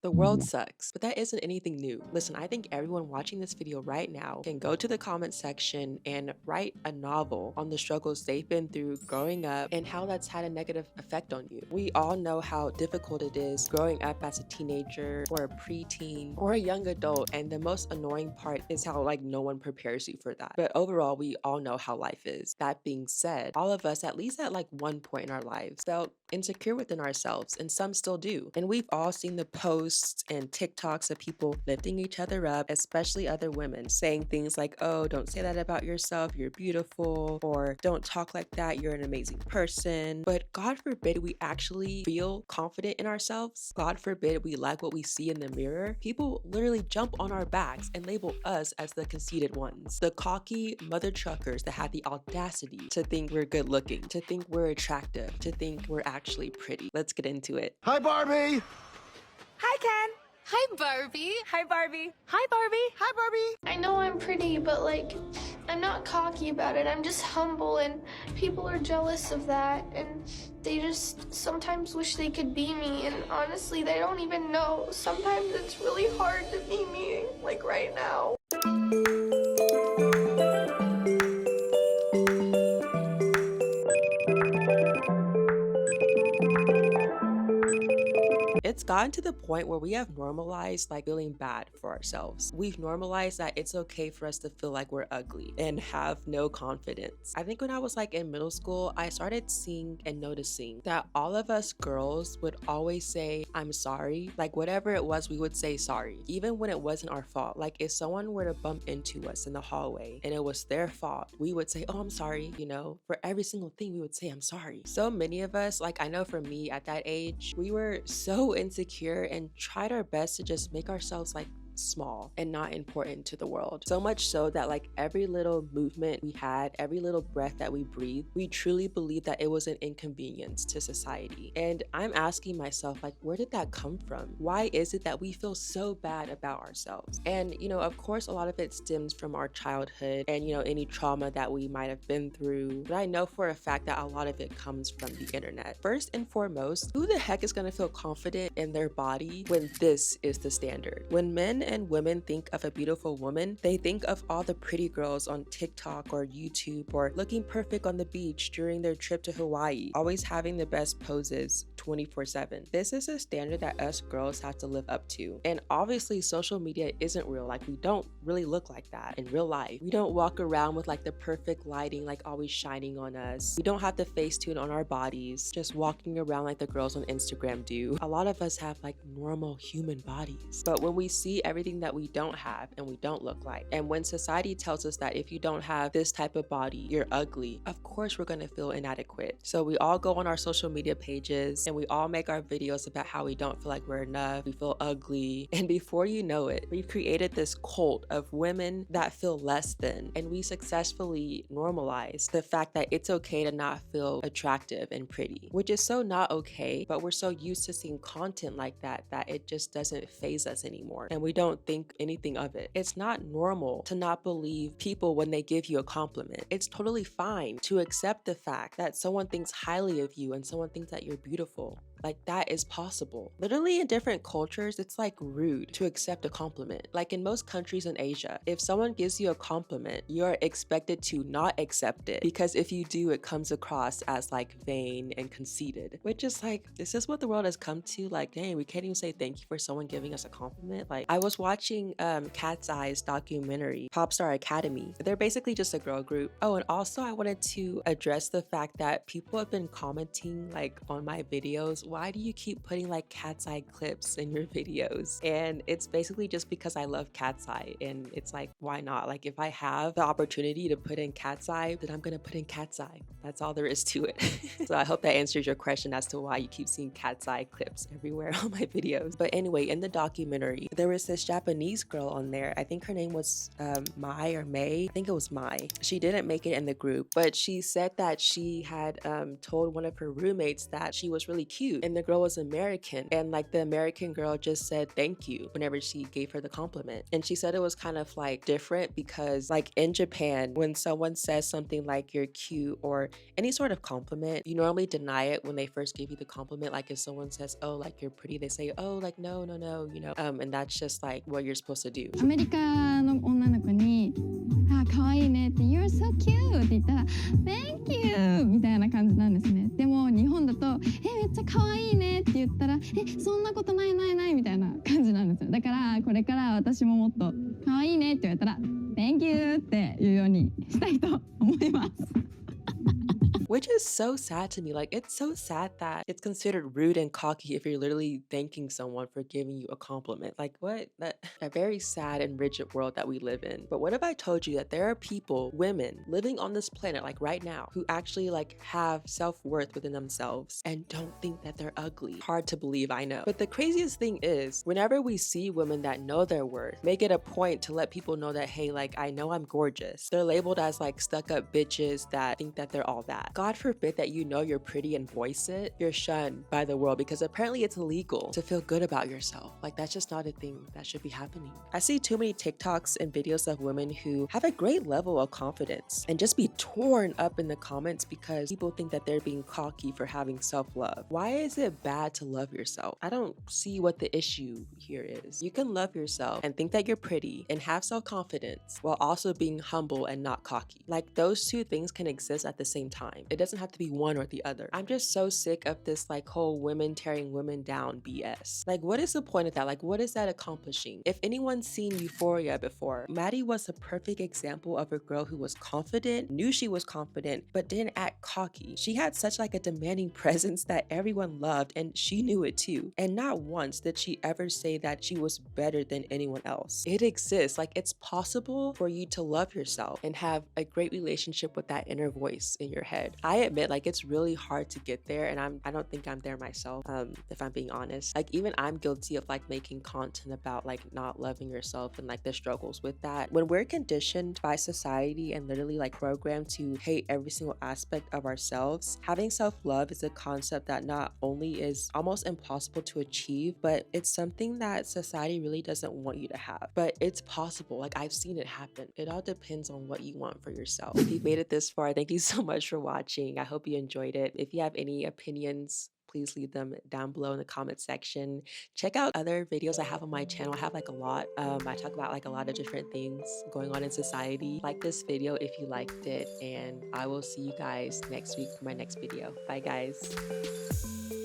The world sucks, but that isn't anything new. Listen, I think everyone watching this video right now can go to the comment section and write a novel on the struggles they've been through growing up and how that's had a negative effect on you. We all know how difficult it is growing up as a teenager or a preteen or a young adult, and the most annoying part is how no one prepares you for that. But overall, we all know how life is. That being said, all of us, at least at one point in our lives, felt insecure within ourselves, and some still do. And we've all seen the posts and TikToks of people lifting each other up, especially other women, saying things like, oh, don't say that about yourself, you're beautiful, or don't talk like that, you're an amazing person. But God forbid we actually feel confident in ourselves. God forbid we like what we see in the mirror. People literally jump on our backs and label us as the conceited ones, the cocky mother truckers that had the audacity to think we're good looking, to think we're attractive, to think we're actually pretty. Let's get into it. Hi, Barbie! Hi, Ken. Hi, Barbie. Hi, Barbie. Hi, Barbie. Hi, Barbie. I know I'm pretty, but I'm not cocky about it. I'm just humble, and people are jealous of that, and they just sometimes wish they could be me, and honestly, they don't even know. Sometimes it's really hard to be me, like right now. It's gotten to the point where we have normalized feeling bad for ourselves. We've normalized that it's okay for us to feel like we're ugly and have no confidence. I think when I was in middle school, I started seeing and noticing that all of us girls would always say, I'm sorry. Whatever it was, we would say sorry, even when it wasn't our fault. If someone were to bump into us in the hallway and it was their fault, we would say, oh, I'm sorry. For every single thing, we would say, I'm sorry. So many of us, I know for me at that age, we were so insecure and tried our best to just make ourselves small and not important to the world. So much so that every little movement we had, every little breath that we breathed, we truly believed that it was an inconvenience to society. And I'm asking myself, where did that come from? Why is it that we feel so bad about ourselves? And of course, a lot of it stems from our childhood and any trauma that we might have been through. But I know for a fact that a lot of it comes from the internet. First and foremost, who the heck is going to feel confident in their body when this is the standard? When men and women think of a beautiful woman, they think of all the pretty girls on TikTok or YouTube, or looking perfect on the beach during their trip to Hawaii, always having the best poses 24/7. This is a standard that us girls have to live up to. And obviously social media isn't real. We don't really look like that in real life. We don't walk around with the perfect lighting always shining on us. We don't have the Facetune on our bodies, just walking around like the girls on Instagram do. A lot of us have normal human bodies. But when we see everything that we don't have and we don't look like, and when society tells us that if you don't have this type of body, you're ugly, of course we're going to feel inadequate. So we all go on our social media pages and we all make our videos about how we don't feel like we're enough, we feel ugly, and before you know it, we've created this cult of women that feel less than, and we successfully normalize the fact that it's okay to not feel attractive and pretty, which is so not okay, but we're so used to seeing content like that it just doesn't faze us anymore, and we don't think anything of it. It's not normal to not believe people when they give you a compliment. It's totally fine to accept the fact that someone thinks highly of you and someone thinks that you're beautiful. That is possible. Literally in different cultures, it's rude to accept a compliment. In most countries in Asia, if someone gives you a compliment, you're expected to not accept it, because if you do, it comes across as vain and conceited, which is this is what the world has come to. Dang, we can't even say thank you for someone giving us a compliment. I was watching Cat's Eye's documentary, Popstar Academy. They're basically just a girl group. Oh, and also I wanted to address the fact that people have been commenting on my videos, why do you keep putting Cat's Eye clips in your videos? And it's basically just because I love Cat's Eye, and it's why not? If I have the opportunity to put in Cat's Eye, then I'm gonna put in Cat's Eye. That's all there is to it. So I hope that answers your question as to why you keep seeing Cat's Eye clips everywhere on my videos. But anyway, in the documentary, there was this Japanese girl on there. I think her name was Mai or May. I think it was Mai. She didn't make it in the group, but she said that she had told one of her roommates that she was really cute. cute, and the girl was American, and like the American girl just said thank you whenever she gave her the compliment. And she said it was kind of like different because like in Japan, when someone says something like you're cute or any sort of compliment, you normally deny it when they first give you the compliment. Like if someone says, oh, like you're pretty, they say, oh, like no, no, no, you know, and that's just like what you're supposed to do. アメリカの女の子に「あ、可愛いね」って「You're so cute」って言ったら「Thank you」みたいな感じなんですね。でも日本だと「めっちゃ可愛いね」って言ったら「そんなことないないない」みたいな感じなんですよ。だからこれから私ももっと「可愛いね」って言われたら「Thank you」って言うようにしたいと思います。Which is so sad to me. Like, it's so sad that it's considered rude and cocky if you're literally thanking someone for giving you a compliment. Like, what? That a very sad and rigid world that we live in. But what if I told you that there are people, women, living on this planet, like right now, who actually like have self-worth within themselves and don't think that they're ugly? Hard to believe, I know. But the craziest thing is, whenever we see women that know their worth, make it a point to let people know that, hey, like, I know I'm gorgeous. They're labeled as like stuck-up bitches that think that they're all that. God forbid that you know you're pretty and voice it, you're shunned by the world because apparently it's illegal to feel good about yourself. Like that's just not a thing that should be happening. I see too many TikToks and videos of women who have a great level of confidence and just be torn up in the comments because people think that they're being cocky for having self-love. Why is it bad to love yourself? I don't see what the issue here is. You can love yourself and think that you're pretty and have self-confidence while also being humble and not cocky. Like those two things can exist at the same time. It doesn't have to be one or the other. I'm just so sick of this like whole women tearing women down BS. Like what is the point of that? Like what is that accomplishing? If anyone's seen Euphoria before, Maddie was a perfect example of a girl who was confident, knew she was confident, but didn't act cocky. She had such like a demanding presence that everyone loved and she knew it too. And not once did she ever say that she was better than anyone else. It exists. Like it's possible for you to love yourself and have a great relationship with that inner voice in your head. I admit like it's really hard to get there and I don't think I'm there myself, if I'm being honest. Like even I'm guilty of like making content about like not loving yourself and like the struggles with that. When we're conditioned by society and literally like programmed to hate every single aspect of ourselves, having self-love is a concept that not only is almost impossible to achieve, but it's something that society really doesn't want you to have. But it's possible. Like I've seen it happen. It all depends on what you want for yourself. If you've made it this far, thank you so much for watching. I hope you enjoyed it. If you have any opinions, please leave them down below in the comment section. Check out other videos I have on my channel. I have like a lot. I talk about like a lot of different things going on in society. Like this video if you liked it, and I will see you guys next week for my next video. Bye guys.